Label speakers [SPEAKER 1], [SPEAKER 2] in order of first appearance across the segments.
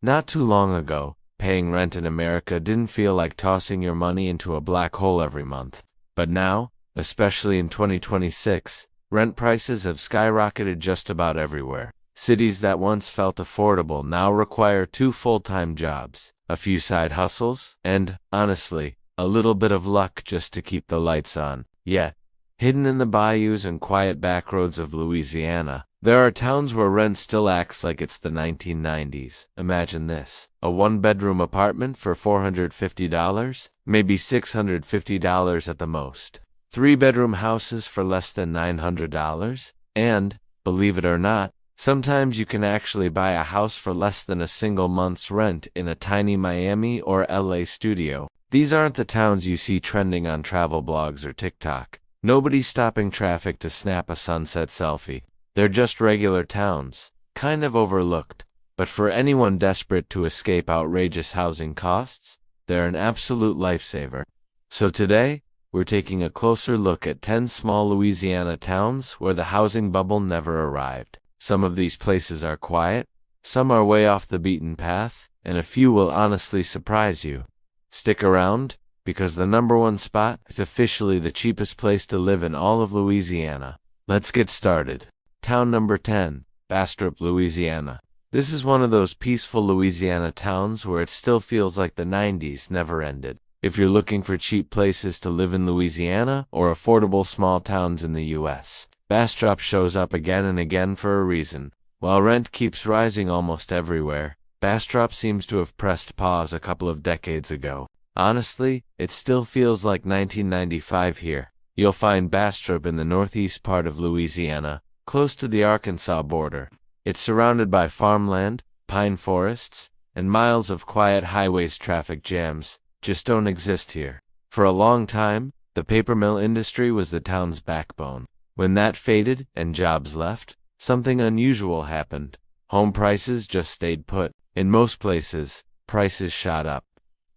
[SPEAKER 1] Not too long ago, paying rent in America didn't feel like tossing your money into a black hole every month. But now, especially in 2026, rent prices have skyrocketed just about everywhere. Cities that once felt affordable now require 2 full-time jobs, a few side hustles, and, honestly, a little bit of luck just to keep the lights on. Yet, hidden in the bayous and quiet backroads of Louisiana, there are towns where rent still acts like it's the 1990s. Imagine this: a 1-bedroom apartment for $450, maybe $650 at the most. 3-bedroom houses for less than $900, and, believe it or not, sometimes you can actually buy a house for less than a single month's rent in a tiny Miami or LA studio. These aren't the towns you see trending on travel blogs or TikTok. Nobody's stopping traffic to snap a sunset selfie. They're just regular towns, kind of overlooked. But for anyone desperate to escape outrageous housing costs, they're an absolute lifesaver. So today, we're taking a closer look at 10 small Louisiana towns where the housing bubble never arrived. Some of these places are quiet, some are way off the beaten path, and a few will honestly surprise you. Stick around, because the #1 spot is officially the cheapest place to live in all of Louisiana. Let's get started. Town number 10, Bastrop, Louisiana. This is one of those peaceful Louisiana towns where it still feels like the 90s never ended. If you're looking for cheap places to live in Louisiana or affordable small towns in the U.S., Bastrop shows up again and again for a reason. While rent keeps rising almost everywhere, Bastrop seems to have pressed pause a couple of decades ago. Honestly, it still feels like 1995 here. You'll find Bastrop in the northeast part of Louisiana, close to the Arkansas border. It's surrounded by farmland, pine forests, and miles of quiet highways. Traffic jams just don't exist here. For a long time, the paper mill industry was the town's backbone. When that faded and jobs left, something unusual happened. Home prices just stayed put. In most places, prices shot up.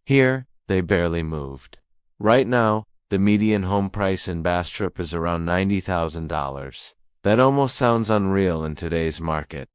[SPEAKER 1] Here, they barely moved. Right now, the median home price in Bastrop is around $90,000. That almost sounds unreal in today's market.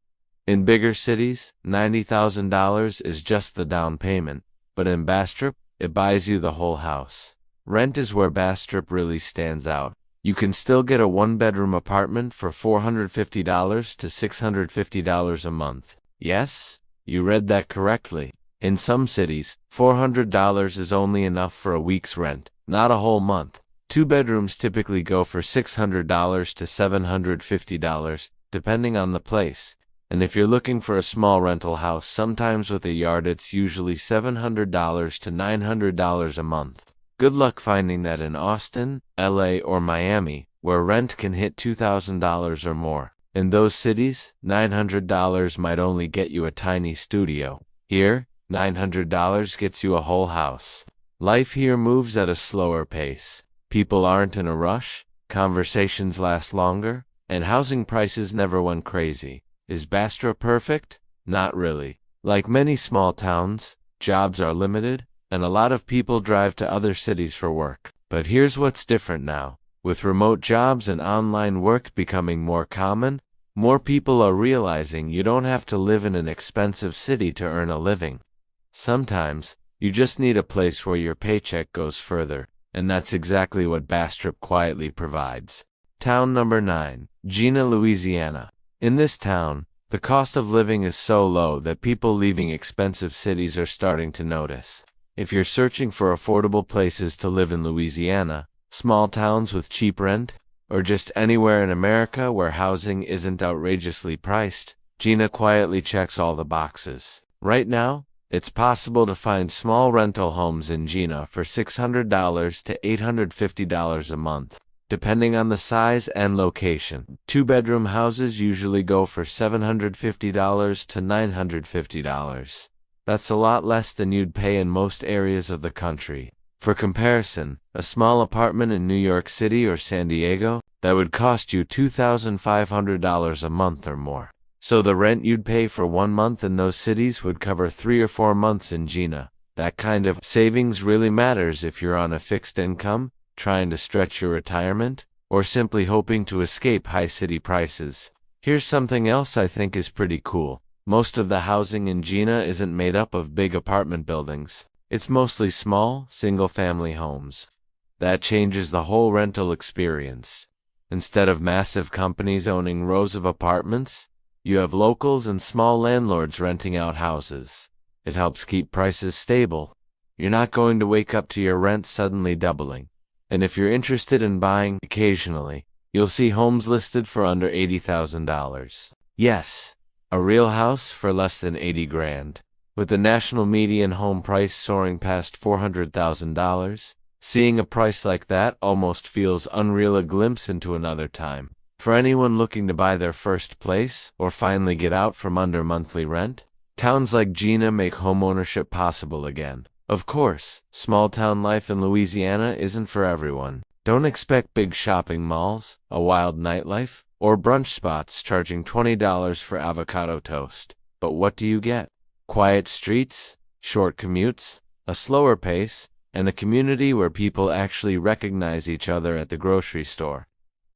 [SPEAKER 1] In bigger cities, $90,000 is just the down payment, but in Bastrop, it buys you the whole house. Rent is where Bastrop really stands out. You can still get a 1-bedroom apartment for $450 to $650 a month. Yes, you read that correctly. In some cities, $400 is only enough for a week's rent, not a whole month. 2 bedrooms typically go for $600 to $750, depending on the place. And if you're looking for a small rental house, sometimes with a yard, it's usually $700 to $900 a month. Good luck finding that in Austin, LA, or Miami, where rent can hit $2,000 or more. In those cities, $900 might only get you a tiny studio. Here, $900 gets you a whole house. Life here moves at a slower pace. People aren't in a rush, conversations last longer, and housing prices never went crazy. Is Bastrop perfect? Not really. Like many small towns, jobs are limited, and a lot of people drive to other cities for work. But here's what's different now. With remote jobs and online work becoming more common, more people are realizing you don't have to live in an expensive city to earn a living. Sometimes, you just need a place where your paycheck goes further, and that's exactly what Bastrop quietly provides. Town number 9, Jena, Louisiana. In this town, the cost of living is so low that people leaving expensive cities are starting to notice. If you're searching for affordable places to live in Louisiana, small towns with cheap rent, or just anywhere in America where housing isn't outrageously priced, Jena quietly checks all the boxes. Right now, it's possible to find small rental homes in Jena for $600 to $850 a month, depending on the size and location. 2-bedroom houses usually go for $750 to $950. That's a lot less than you'd pay in most areas of the country. For comparison, a small apartment in New York City or San Diego, that would cost you $2,500 a month or more. So the rent you'd pay for 1 month in those cities would cover 3 or 4 months in Jena. That kind of savings really matters if you're on a fixed income, trying to stretch your retirement, or simply hoping to escape high city prices. Here's something else I think is pretty cool. Most of the housing in Jena isn't made up of big apartment buildings. It's mostly small, single-family homes. That changes the whole rental experience. Instead of massive companies owning rows of apartments, you have locals and small landlords renting out houses. It helps keep prices stable. You're not going to wake up to your rent suddenly doubling. And if you're interested in buying occasionally, you'll see homes listed for under $80,000. Yes, a real house for less than 80 grand. With the national median home price soaring past $400,000, seeing a price like that almost feels unreal, a glimpse into another time. For anyone looking to buy their first place or finally get out from under monthly rent, towns like Jena make homeownership possible again. Of course, small-town life in Louisiana isn't for everyone. Don't expect big shopping malls, a wild nightlife, or brunch spots charging $20 for avocado toast. But what do you get? Quiet streets, short commutes, a slower pace, and a community where people actually recognize each other at the grocery store.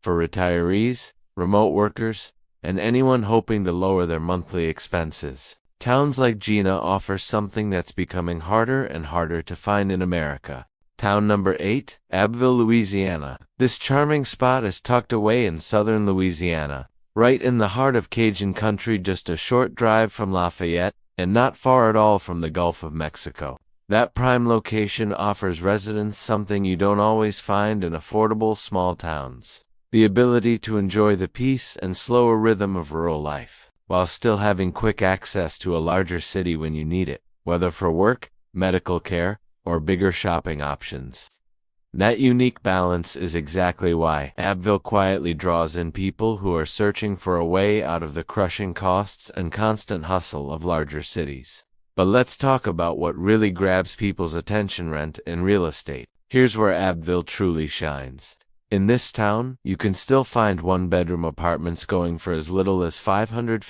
[SPEAKER 1] For retirees, remote workers, and anyone hoping to lower their monthly expenses, towns like Jena offer something that's becoming harder and harder to find in America. Town number 8, Abbeville, Louisiana. This charming spot is tucked away in southern Louisiana, right in the heart of Cajun country, just a short drive from Lafayette, and not far at all from the Gulf of Mexico. That prime location offers residents something you don't always find in affordable small towns: the ability to enjoy the peace and slower rhythm of rural life, while still having quick access to a larger city when you need it, whether for work, medical care, or bigger shopping options. That unique balance is exactly why Abbeville quietly draws in people who are searching for a way out of the crushing costs and constant hustle of larger cities. But let's talk about what really grabs people's attention: rent and real estate. Here's where Abbeville truly shines. In this town, you can still find one-bedroom apartments going for as little as $550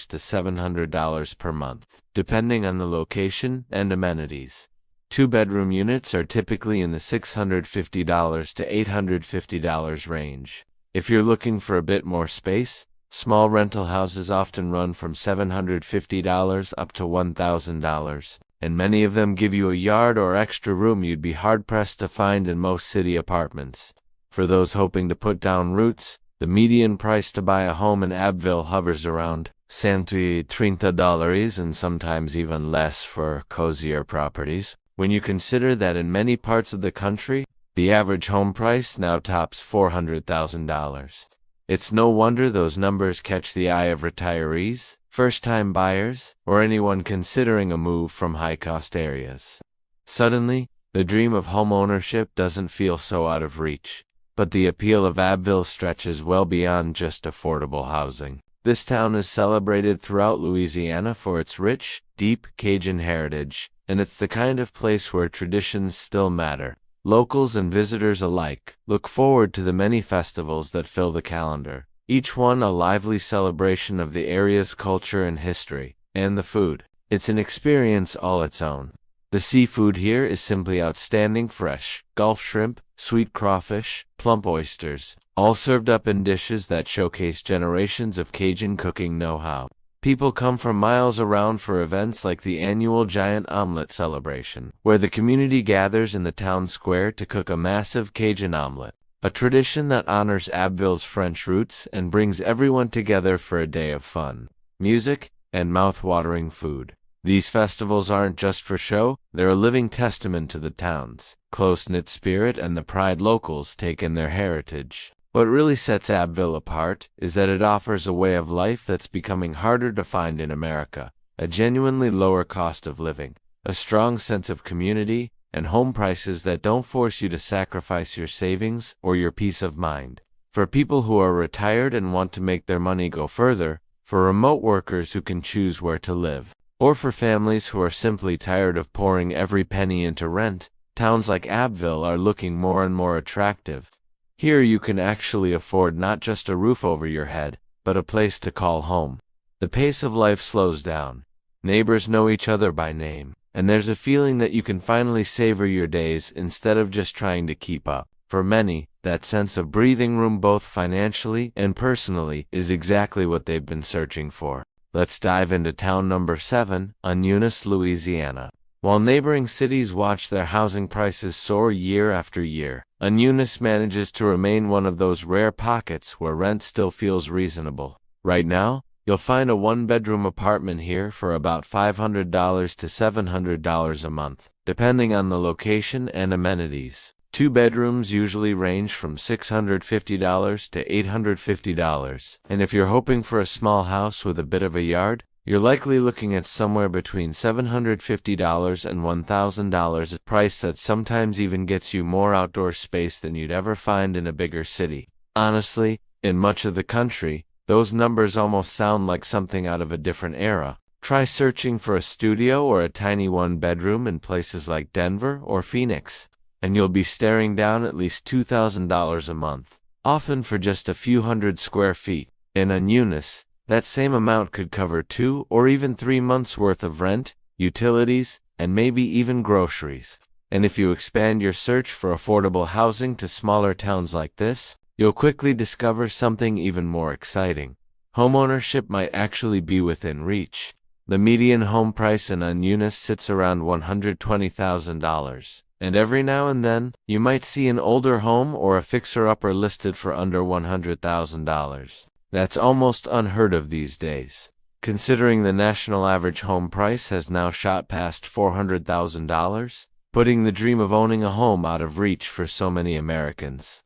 [SPEAKER 1] to $700 per month, depending on the location and amenities. Two-bedroom units are typically in the $650 to $850 range. If you're looking for a bit more space, small rental houses often run from $750 up to $1,000, and many of them give you a yard or extra room you'd be hard-pressed to find in most city apartments. For those hoping to put down roots, the median price to buy a home in Abbeville hovers around $130 and sometimes even less for cozier properties. When you consider that in many parts of the country, the average home price now tops $400,000. It's no wonder those numbers catch the eye of retirees, first-time buyers, or anyone considering a move from high-cost areas. Suddenly, the dream of home ownership doesn't feel so out of reach. But the appeal of Abbeville stretches well beyond just affordable housing. This town is celebrated throughout Louisiana for its rich, deep Cajun heritage, and it's the kind of place where traditions still matter. Locals and visitors alike look forward to the many festivals that fill the calendar, each one a lively celebration of the area's culture and history. And the food. It's an experience all its own. The seafood here is simply outstanding: fresh Gulf shrimp, sweet crawfish, plump oysters, all served up in dishes that showcase generations of Cajun cooking know-how. People come from miles around for events like the annual Giant Omelet Celebration, where the community gathers in the town square to cook a massive Cajun omelet, a tradition that honors Abbeville's French roots and brings everyone together for a day of fun, music, and mouth-watering food. These festivals aren't just for show, they're a living testament to the town's close-knit spirit and the pride locals take in their heritage. What really sets Abbeville apart is that it offers a way of life that's becoming harder to find in America: a genuinely lower cost of living, a strong sense of community, and home prices that don't force you to sacrifice your savings or your peace of mind. For people who are retired and want to make their money go further, for remote workers who can choose where to live, or for families who are simply tired of pouring every penny into rent, towns like Abbeville are looking more and more attractive. Here you can actually afford not just a roof over your head, but a place to call home. The pace of life slows down. Neighbors know each other by name, and there's a feeling that you can finally savor your days instead of just trying to keep up. For many, that sense of breathing room both financially and personally is exactly what they've been searching for. let's dive into town number 7, Eunice, Louisiana. While neighboring cities watch their housing prices soar year after year, Eunice manages to remain one of those rare pockets where rent still feels reasonable. Right now, you'll find a one-bedroom apartment here for about $500 to $700 a month, depending on the location and amenities. Two bedrooms usually range from $650 to $850, and if you're hoping for a small house with a bit of a yard, you're likely looking at somewhere between $750 and $1,000, a price that sometimes even gets you more outdoor space than you'd ever find in a bigger city. Honestly, in much of the country, those numbers almost sound like something out of a different era. Try searching for a studio or a tiny one-bedroom in places like Denver or Phoenix, and you'll be staring down at least $2,000 a month, often for just a few hundred square feet. In Eunice, that same amount could cover 2 or even 3 months' worth of rent, utilities, and maybe even groceries. And if you expand your search for affordable housing to smaller towns like this, you'll quickly discover something even more exciting. Homeownership might actually be within reach. The median home price in Eunice sits around $120,000, and every now and then, you might see an older home or a fixer-upper listed for under $100,000. That's almost unheard of these days, considering the national average home price has now shot past $400,000, putting the dream of owning a home out of reach for so many Americans.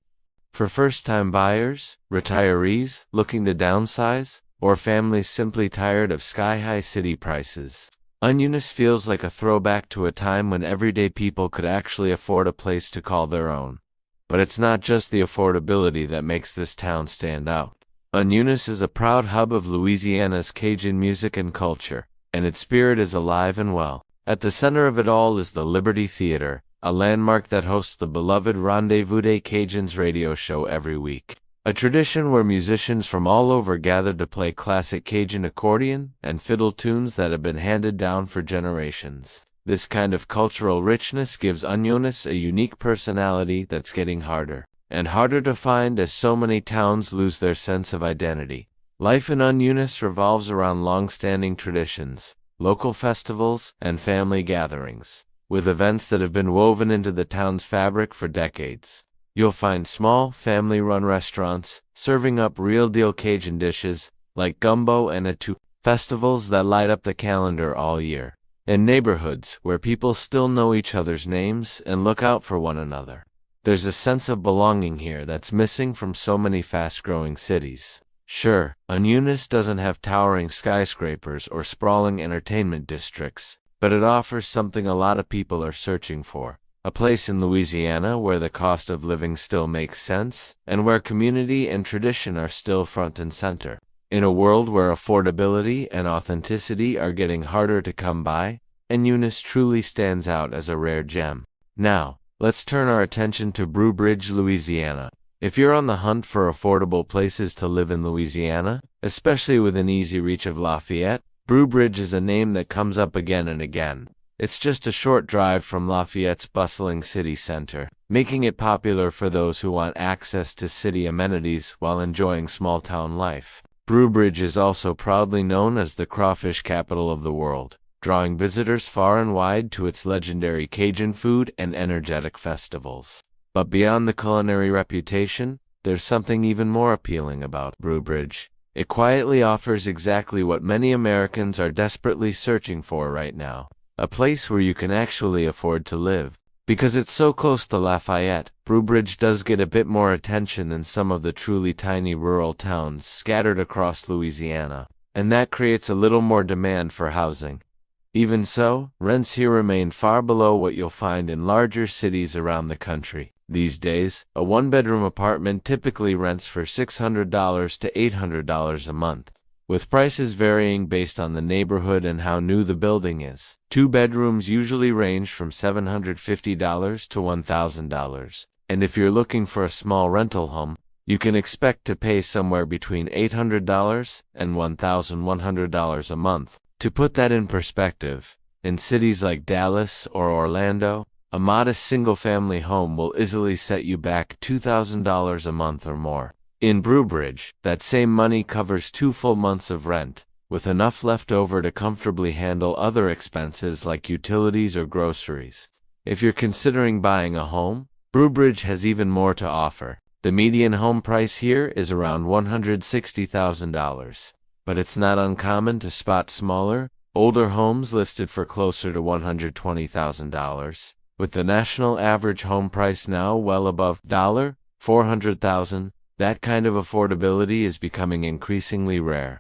[SPEAKER 1] For first-time buyers, retirees looking to downsize, or families simply tired of sky-high city prices, Eunice feels like a throwback to a time when everyday people could actually afford a place to call their own. But it's not just the affordability that makes this town stand out. Eunice is a proud hub of Louisiana's Cajun music and culture, and its spirit is alive and well. At the center of it all is the Liberty Theater, a landmark that hosts the beloved Rendezvous des Cajuns radio show every week. A tradition where musicians from all over gather to play classic Cajun accordion and fiddle tunes that have been handed down for generations. This kind of cultural richness gives Eunice a unique personality that's getting harder and harder to find as so many towns lose their sense of identity. Life in Eunice revolves around long-standing traditions, local festivals, and family gatherings, with events that have been woven into the town's fabric for decades. You'll find small, family-run restaurants serving up real-deal Cajun dishes like gumbo and atout, festivals that light up the calendar all year, and neighborhoods where people still know each other's names and look out for one another. There's a sense of belonging here that's missing from so many fast-growing cities. Sure, Eunice doesn't have towering skyscrapers or sprawling entertainment districts, but it offers something a lot of people are searching for. A place in Louisiana where the cost of living still makes sense, and where community and tradition are still front and center. In a world where affordability and authenticity are getting harder to come by, Eunice truly stands out as a rare gem. Now, let's turn our attention to Breaux Bridge, Louisiana. If you're on the hunt for affordable places to live in Louisiana, especially within easy reach of Lafayette, Breaux Bridge is a name that comes up again and again. It's just a short drive from Lafayette's bustling city center, making it popular for those who want access to city amenities while enjoying small-town life. Breaux Bridge is also proudly known as the crawfish capital of the world, drawing visitors far and wide to its legendary Cajun food and energetic festivals. But beyond the culinary reputation, there's something even more appealing about Breaux Bridge. It quietly offers exactly what many Americans are desperately searching for right now. A place where you can actually afford to live. Because it's so close to Lafayette, Breaux Bridge does get a bit more attention than some of the truly tiny rural towns scattered across Louisiana, and that creates a little more demand for housing. Even so, rents here remain far below what you'll find in larger cities around the country. These days, a one-bedroom apartment typically rents for $600 to $800 a month, with prices varying based on the neighborhood and how new the building is. Two bedrooms usually range from $750 to $1,000, and if you're looking for a small rental home, you can expect to pay somewhere between $800 and $1,100 a month. To put that in perspective, in cities like Dallas or Orlando, a modest single-family home will easily set you back $2,000 a month or more. In Breaux Bridge, that same money covers 2 full months of rent, with enough left over to comfortably handle other expenses like utilities or groceries. If you're considering buying a home, Breaux Bridge has even more to offer. The median home price here is around $160,000, but it's not uncommon to spot smaller, older homes listed for closer to $120,000, with the national average home price now well above $400,000. That kind of affordability is becoming increasingly rare.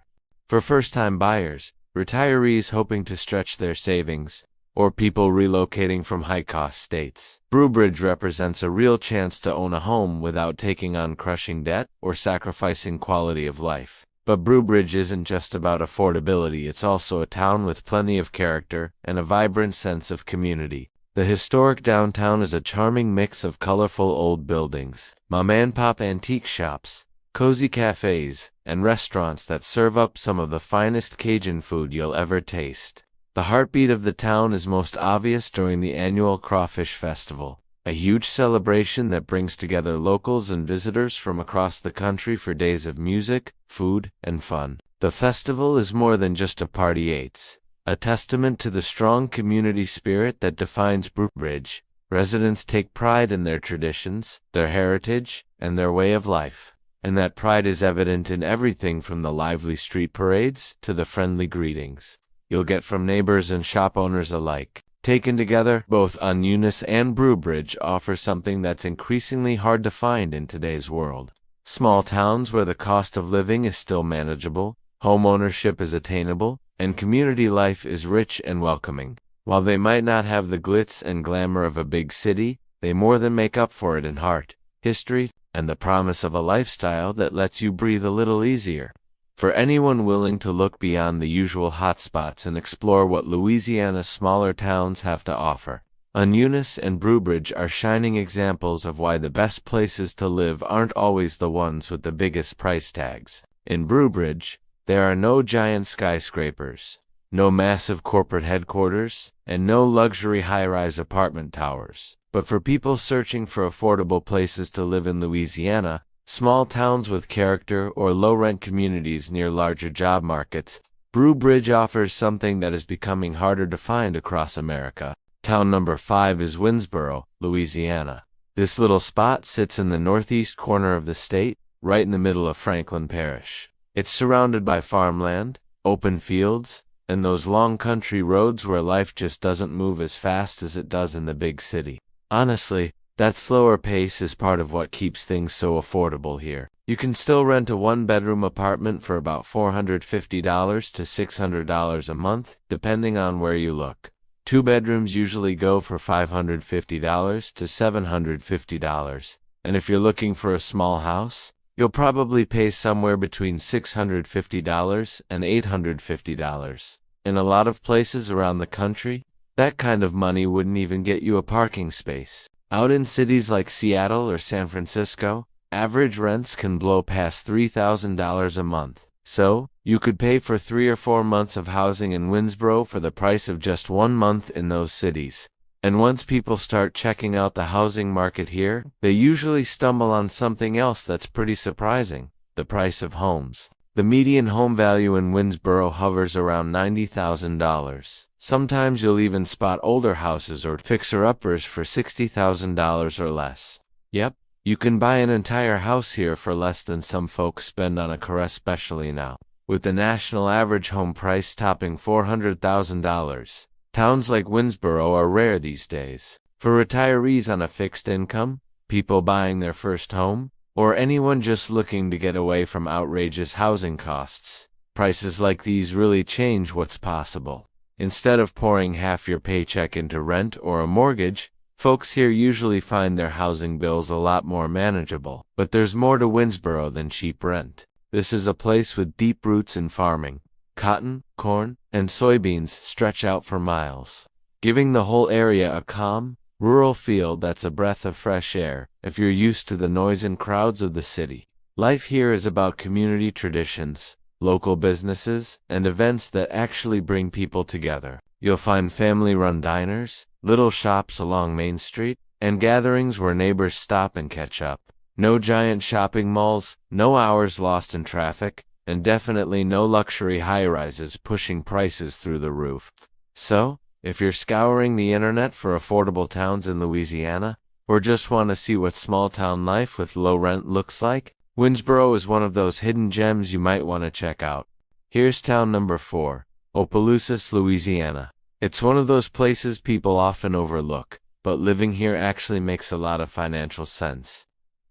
[SPEAKER 1] For first-time buyers, retirees hoping to stretch their savings, or people relocating from high-cost states, Breaux Bridge represents a real chance to own a home without taking on crushing debt or sacrificing quality of life. But Breaux Bridge isn't just about affordability, it's also a town with plenty of character and a vibrant sense of community. The historic downtown is a charming mix of colorful old buildings, mom-and-pop antique shops, cozy cafes, and restaurants that serve up some of the finest Cajun food you'll ever taste. The heartbeat of the town is most obvious during the annual Crawfish Festival, a huge celebration that brings together locals and visitors from across the country for days of music, food, and fun. The festival is more than just a party, it's a testament to the strong community spirit that defines Breaux Bridge. Residents take pride in their traditions, their heritage, and their way of life, and that pride is evident in everything from the lively street parades to the friendly greetings you'll get from neighbors and shop owners alike. Taken together, both on Eunice and Breaux Bridge offer something that's increasingly hard to find in today's world. Small towns where the cost of living is still manageable, home ownership is attainable, and community life is rich and welcoming. While they might not have the glitz and glamour of a big city, they more than make up for it in heart, history, and the promise of a lifestyle that lets you breathe a little easier. For anyone willing to look beyond the usual hotspots and explore what Louisiana's smaller towns have to offer, Eunice and Breaux Bridge are shining examples of why the best places to live aren't always the ones with the biggest price tags. In Breaux Bridge, there are no giant skyscrapers, no massive corporate headquarters, and no luxury high-rise apartment towers. But for people searching for affordable places to live in Louisiana, small towns with character, or low-rent communities near larger job markets, Breaux Bridge offers something that is becoming harder to find across America. Town number 5 is Winnsboro, Louisiana. This little spot sits in the northeast corner of the state, right in the middle of Franklin Parish. It's surrounded by farmland, open fields, and those long country roads where life just doesn't move as fast as it does in the big city. Honestly, that slower pace is part of what keeps things so affordable here. You can still rent a one-bedroom apartment for about $450 to $600 a month, depending on where you look. Two bedrooms usually go for $550 to $750, and if you're looking for a small house, you'll probably pay somewhere between $650 and $850. In a lot of places around the country, that kind of money wouldn't even get you a parking space. Out in cities like Seattle or San Francisco, average rents can blow past $3,000 a month. So, you could pay for 3 or 4 months of housing in Winnsboro for the price of just 1 month in those cities. And once people start checking out the housing market here, they usually stumble on something else that's pretty surprising: the price of homes. The median home value in Winnsboro hovers around $90,000. Sometimes you'll even spot older houses or fixer-uppers for $60,000 or less. Yep, you can buy an entire house here for less than some folks spend on a car, especially now, with the national average home price topping $400,000. Towns like Winnsboro are rare these days. For retirees on a fixed income, people buying their first home, or anyone just looking to get away from outrageous housing costs, prices like these really change what's possible. Instead of pouring half your paycheck into rent or a mortgage, folks here usually find their housing bills a lot more manageable. But there's more to Winnsboro than cheap rent. This is a place with deep roots in farming. Cotton, corn, and soybeans stretch out for miles, giving the whole area a calm, rural feel that's a breath of fresh air if you're used to the noise and crowds of the city. Life here is about community traditions, local businesses, and events that actually bring people together. You'll find family-run diners, little shops along Main Street, and gatherings where neighbors stop and catch up. No giant shopping malls, no hours lost in traffic, and definitely no luxury high-rises pushing prices through the roof. So, if you're scouring the internet for affordable towns in Louisiana, or just want to see what small-town life with low rent looks like, Winnsboro is one of those hidden gems you might want to check out. Here's town number 4, Opelousas, Louisiana. It's one of those places people often overlook, but living here actually makes a lot of financial sense.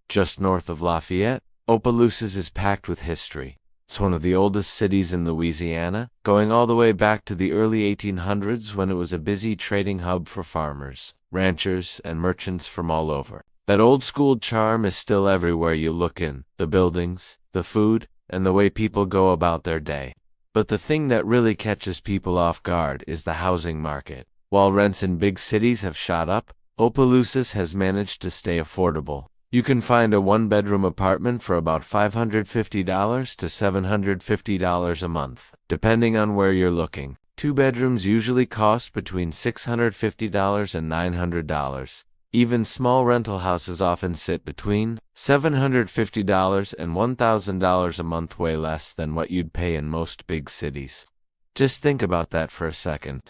[SPEAKER 1] Just north of Lafayette, Opelousas is packed with history. It's one of the oldest cities in Louisiana, going all the way back to the early 1800s when it was a busy trading hub for farmers, ranchers, and merchants from all over. That old-school charm is still everywhere you look in, the buildings, the food, and the way people go about their day. But the thing that really catches people off guard is the housing market. While rents in big cities have shot up, Opelousas has managed to stay affordable. You can find a one-bedroom apartment for about $550 to $750 a month, depending on where you're looking. Two bedrooms usually cost between $650 and $900. Even small rental houses often sit between $750 and $1,000 a month, way less than what you'd pay in most big cities. Just think about that for a second.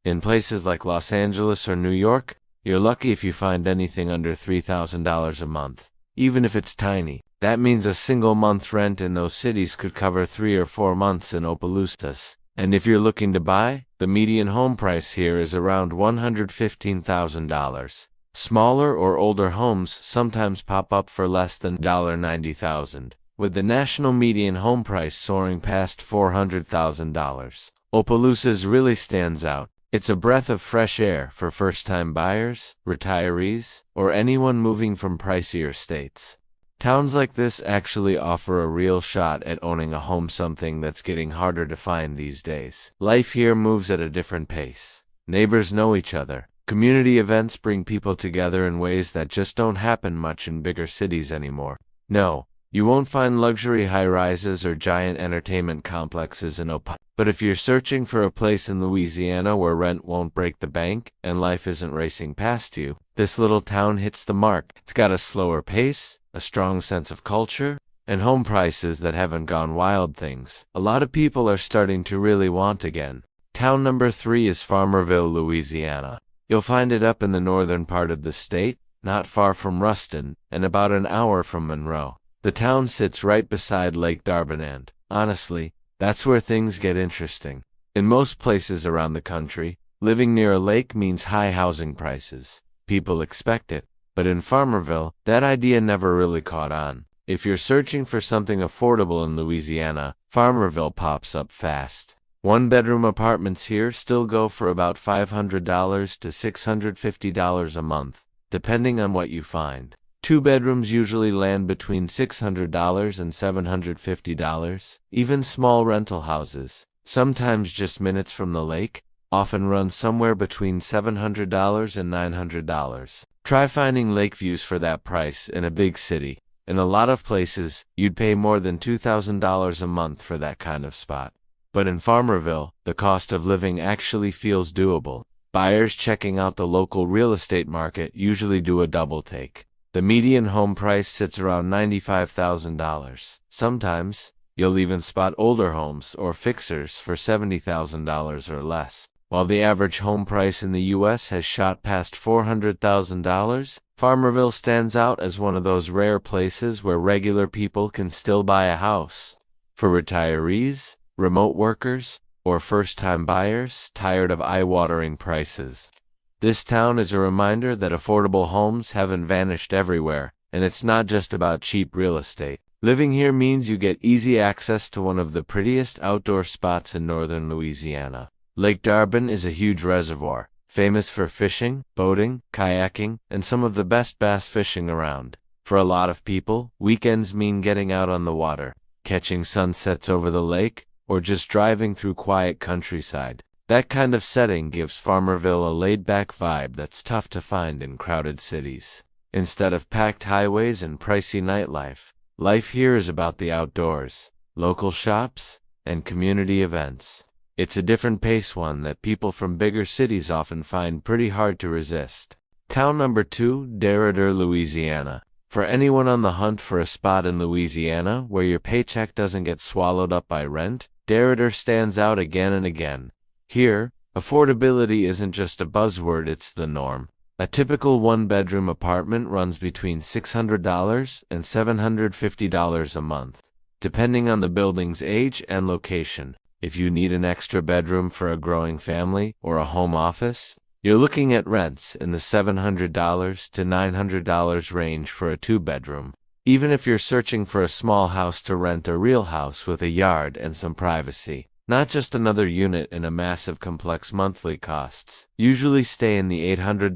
[SPEAKER 1] In places like Los Angeles or New York, you're lucky if you find anything under $3,000 a month. Even if it's tiny, that means a single month's rent in those cities could cover 3 or 4 months in Opelousas. And if you're looking to buy, the median home price here is around $115,000. Smaller or older homes sometimes pop up for less than $90,000, with the national median home price soaring past $400,000. Opelousas really stands out. It's a breath of fresh air for first-time buyers, retirees, or anyone moving from pricier states. Towns like this actually offer a real shot at owning a home, something that's getting harder to find these days. Life here moves at a different pace. Neighbors know each other. Community events bring people together in ways that just don't happen much in bigger cities anymore. No, you won't find luxury high-rises or giant entertainment complexes in Opelousas. But if you're searching for a place in Louisiana where rent won't break the bank and life isn't racing past you, this little town hits the mark. It's got a slower pace, a strong sense of culture, and home prices that haven't gone wild, things a lot of people are starting to really want again. Town number 3 is Farmerville, Louisiana. You'll find it up in the northern part of the state, not far from Ruston, and about an hour from Monroe. The town sits right beside Lake Darbin, and, honestly, that's where things get interesting. In most places around the country, living near a lake means high housing prices. People expect it, but in Farmerville, that idea never really caught on. If you're searching for something affordable in Louisiana, Farmerville pops up fast. One-bedroom apartments here still go for about $500 to $650 a month, depending on what you find. Two bedrooms usually land between $600 and $750. Even small rental houses, sometimes just minutes from the lake, often run somewhere between $700 and $900. Try finding lake views for that price in a big city. In a lot of places, you'd pay more than $2,000 a month for that kind of spot. But in Farmerville, the cost of living actually feels doable. Buyers checking out the local real estate market usually do a double take. The median home price sits around $95,000. Sometimes, you'll even spot older homes or fixers for $70,000 or less. While the average home price in the U.S. has shot past $400,000, Farmerville stands out as one of those rare places where regular people can still buy a house. For retirees, remote workers, or first-time buyers tired of eye-watering prices, this town is a reminder that affordable homes haven't vanished everywhere, and it's not just about cheap real estate. Living here means you get easy access to one of the prettiest outdoor spots in northern Louisiana. Lake Darbin is a huge reservoir, famous for fishing, boating, kayaking, and some of the best bass fishing around. For a lot of people, weekends mean getting out on the water, catching sunsets over the lake, or just driving through quiet countryside. That kind of setting gives Farmerville a laid-back vibe that's tough to find in crowded cities. Instead of packed highways and pricey nightlife, life here is about the outdoors, local shops, and community events. It's a different pace, one that people from bigger cities often find pretty hard to resist. Town number 2, DeRidder, Louisiana. For anyone on the hunt for a spot in Louisiana where your paycheck doesn't get swallowed up by rent, DeRidder stands out again and again. Here, affordability isn't just a buzzword, it's the norm. A typical one-bedroom apartment runs between $600 and $750 a month, depending on the building's age and location. If you need an extra bedroom for a growing family or a home office, you're looking at rents in the $700 to $900 range for a two-bedroom. Even if you're searching for a small house to rent, a real house with a yard and some privacy, not just another unit in a massive complex, monthly costs usually stay in the $800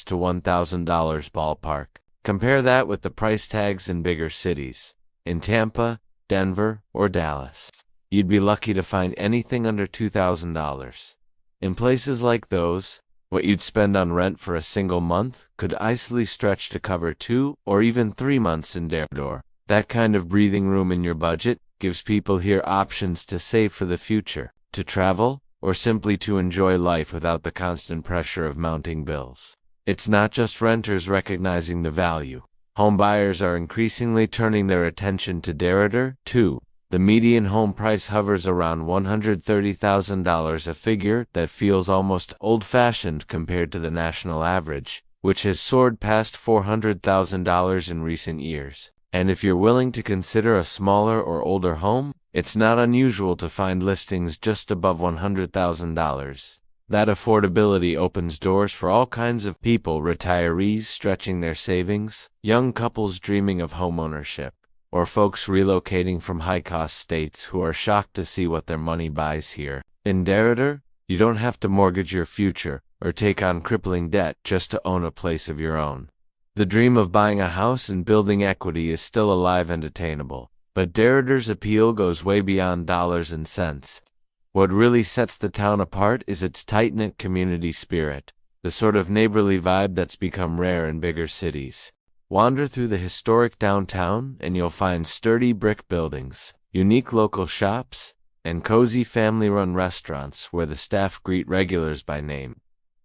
[SPEAKER 1] to $1,000 ballpark. Compare that with the price tags in bigger cities. In Tampa, Denver, or Dallas, you'd be lucky to find anything under $2,000. In places like those, what you'd spend on rent for a single month could easily stretch to cover 2 or even 3 months in DeRidder. That kind of breathing room in your budget gives people here options to save for the future, to travel, or simply to enjoy life without the constant pressure of mounting bills. It's not just renters recognizing the value. Home buyers are increasingly turning their attention to DeRidder, too. The median home price hovers around $130,000, a figure that feels almost old-fashioned compared to the national average, which has soared past $400,000 in recent years. And if you're willing to consider a smaller or older home, it's not unusual to find listings just above $100,000. That affordability opens doors for all kinds of people: retirees stretching their savings, young couples dreaming of homeownership, or folks relocating from high-cost states who are shocked to see what their money buys here. In DeRidder, you don't have to mortgage your future or take on crippling debt just to own a place of your own. The dream of buying a house and building equity is still alive and attainable, but DeRidder's appeal goes way beyond dollars and cents. What really sets the town apart is its tight-knit community spirit, the sort of neighborly vibe that's become rare in bigger cities. Wander through the historic downtown and you'll find sturdy brick buildings, unique local shops, and cozy family-run restaurants where the staff greet regulars by name.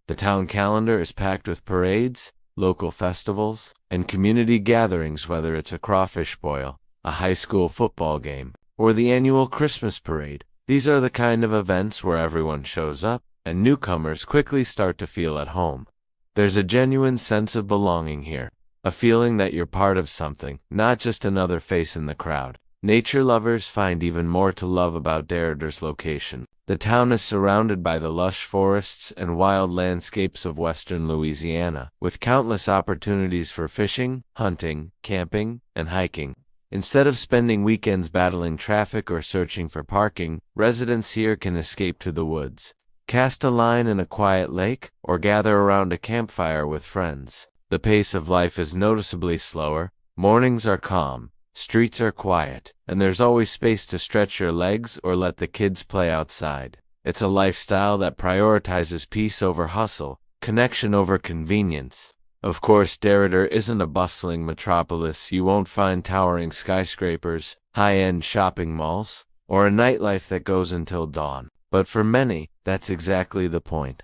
[SPEAKER 1] The town calendar is packed with parades, local festivals, and community gatherings, whether it's a crawfish boil, a high school football game, or the annual Christmas parade. These are the kind of events where everyone shows up, and newcomers quickly start to feel at home. There's a genuine sense of belonging here, a feeling that you're part of something, not just another face in the crowd. Nature lovers find even more to love about DeRidder's location. The town is surrounded by the lush forests and wild landscapes of western Louisiana, with countless opportunities for fishing, hunting, camping, and hiking. Instead of spending weekends battling traffic or searching for parking, residents here can escape to the woods, cast a line in a quiet lake, or gather around a campfire with friends. The pace of life is noticeably slower, mornings are calm, streets are quiet, and there's always space to stretch your legs or let the kids play outside. It's a lifestyle that prioritizes peace over hustle, connection over convenience. Of course, DeRidder isn't a bustling metropolis. You won't find towering skyscrapers, high-end shopping malls, or a nightlife that goes until dawn. But for many, that's exactly the point.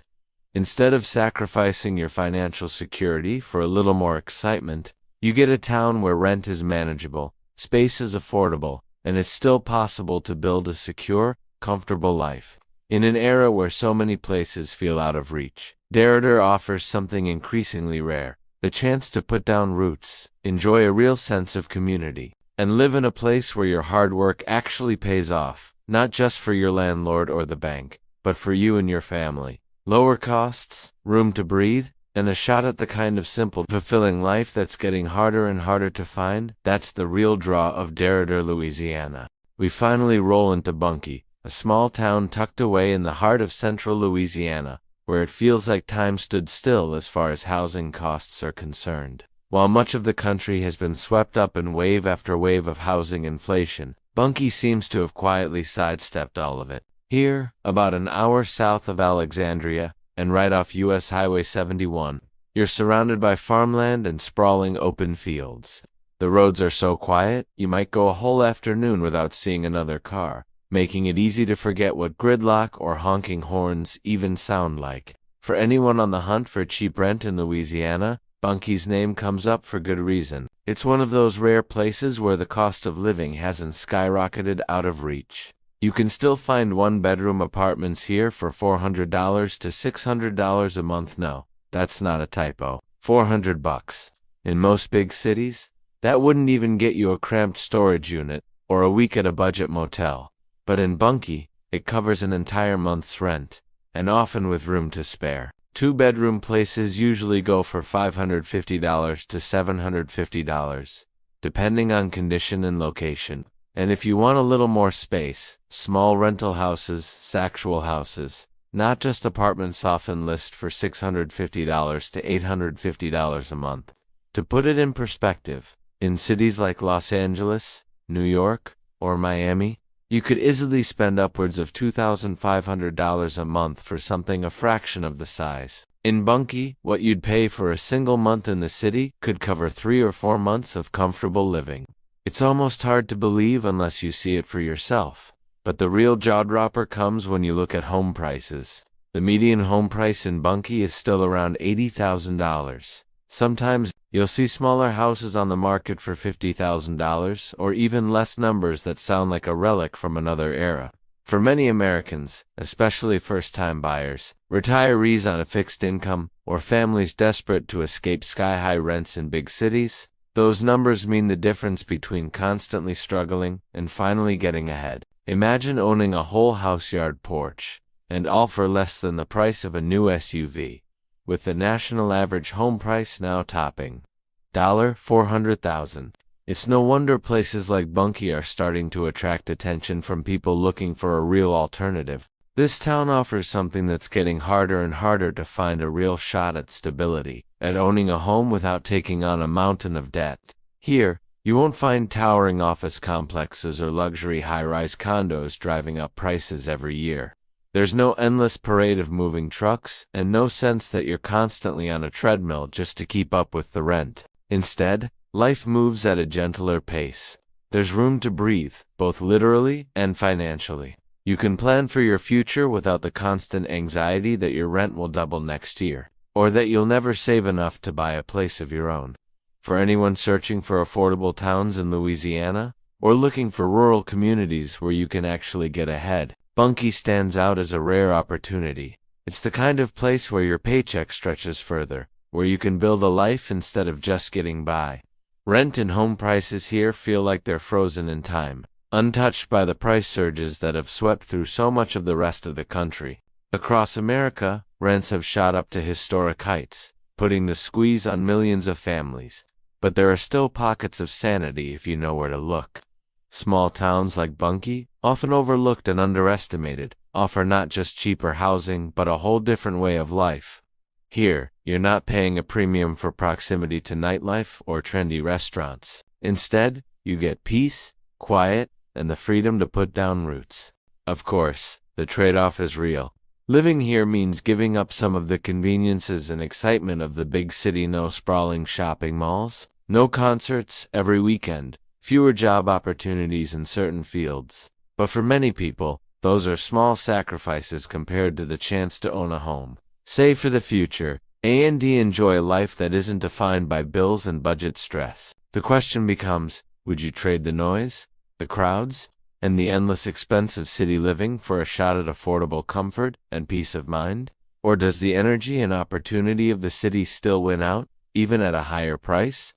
[SPEAKER 1] Instead of sacrificing your financial security for a little more excitement, you get a town where rent is manageable, space is affordable, and it's still possible to build a secure, comfortable life. In an era where so many places feel out of reach, DeRidder offers something increasingly rare: the chance to put down roots, enjoy a real sense of community, and live in a place where your hard work actually pays off, not just for your landlord or the bank, but for you and your family. Lower costs, room to breathe, and a shot at the kind of simple, fulfilling life that's getting harder and harder to find. That's the real draw of DeRidder, Louisiana. We finally roll into Bunkie, a small town tucked away in the heart of central Louisiana, where it feels like time stood still as far as housing costs are concerned. While much of the country has been swept up in wave after wave of housing inflation, Bunkie seems to have quietly sidestepped all of it. Here, about an hour south of Alexandria, and right off US Highway 71, you're surrounded by farmland and sprawling open fields. The roads are so quiet, you might go a whole afternoon without seeing another car, making it easy to forget what gridlock or honking horns even sound like. For anyone on the hunt for cheap rent in Louisiana, Bunkie's name comes up for good reason. It's one of those rare places where the cost of living hasn't skyrocketed out of reach. You can still find one-bedroom apartments here for $400 to $600 a month. No, that's not a typo. $400. In most big cities, that wouldn't even get you a cramped storage unit or a week at a budget motel. But in Bunkie, it covers an entire month's rent, and often with room to spare. Two-bedroom places usually go for $550 to $750, depending on condition and location. And if you want a little more space, small rental houses, sactual houses, not just apartments, often list for $650 to $850 a month. To put it in perspective, in cities like Los Angeles, New York, or Miami, you could easily spend upwards of $2,500 a month for something a fraction of the size. In Bunkie, what you'd pay for a single month in the city could cover 3 or 4 months of comfortable living. It's almost hard to believe unless you see it for yourself. But the real jaw-dropper comes when you look at home prices. The median home price in Bunkie is still around $80,000. Sometimes, you'll see smaller houses on the market for $50,000 or even less, numbers that sound like a relic from another era. For many Americans, especially first-time buyers, retirees on a fixed income, or families desperate to escape sky-high rents in big cities, those numbers mean the difference between constantly struggling and finally getting ahead. Imagine owning a whole house-yard porch, and all for less than the price of a new SUV, with the national average home price now topping $400,000. It's no wonder places like Bunkie are starting to attract attention from people looking for a real alternative. This town offers something that's getting harder and harder to find: a real shot at stability, at owning a home without taking on a mountain of debt. Here, you won't find towering office complexes or luxury high-rise condos driving up prices every year. There's no endless parade of moving trucks, and no sense that you're constantly on a treadmill just to keep up with the rent. Instead, life moves at a gentler pace. There's room to breathe, both literally and financially. You can plan for your future without the constant anxiety that your rent will double next year, or that you'll never save enough to buy a place of your own. For anyone searching for affordable towns in Louisiana, or looking for rural communities where you can actually get ahead, Bunkie stands out as a rare opportunity. It's the kind of place where your paycheck stretches further, where you can build a life instead of just getting by. Rent and home prices here feel like they're frozen in time, untouched by the price surges that have swept through so much of the rest of the country. Across America, rents have shot up to historic heights, putting the squeeze on millions of families. But there are still pockets of sanity if you know where to look. Small towns like Bunkie, often overlooked and underestimated, offer not just cheaper housing but a whole different way of life. Here, you're not paying a premium for proximity to nightlife or trendy restaurants. Instead, you get peace, quiet, and the freedom to put down roots. Of course, the trade-off is real. Living here means giving up some of the conveniences and excitement of the big city. No sprawling shopping malls, no concerts every weekend, fewer job opportunities in certain fields. But for many people, those are small sacrifices compared to the chance to own a home, save for the future, and enjoy a life that isn't defined by bills and budget stress. The question becomes, would you trade the noise, the crowds, and the endless expense of city living for a shot at affordable comfort and peace of mind? Or does the energy and opportunity of the city still win out, even at a higher price?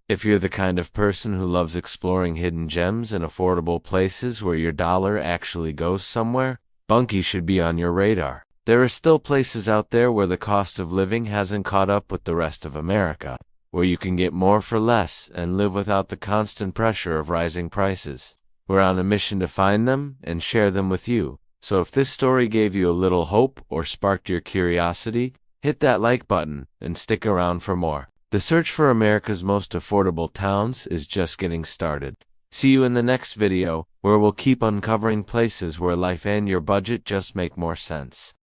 [SPEAKER 1] If you're the kind of person who loves exploring hidden gems and affordable places where your dollar actually goes somewhere, Bunkie should be on your radar. There are still places out there where the cost of living hasn't caught up with the rest of America, where you can get more for less and live without the constant pressure of rising prices. We're on a mission to find them and share them with you. So if this story gave you a little hope or sparked your curiosity, hit that like button and stick around for more. The search for America's most affordable towns is just getting started. See you in the next video, where we'll keep uncovering places where life and your budget just make more sense.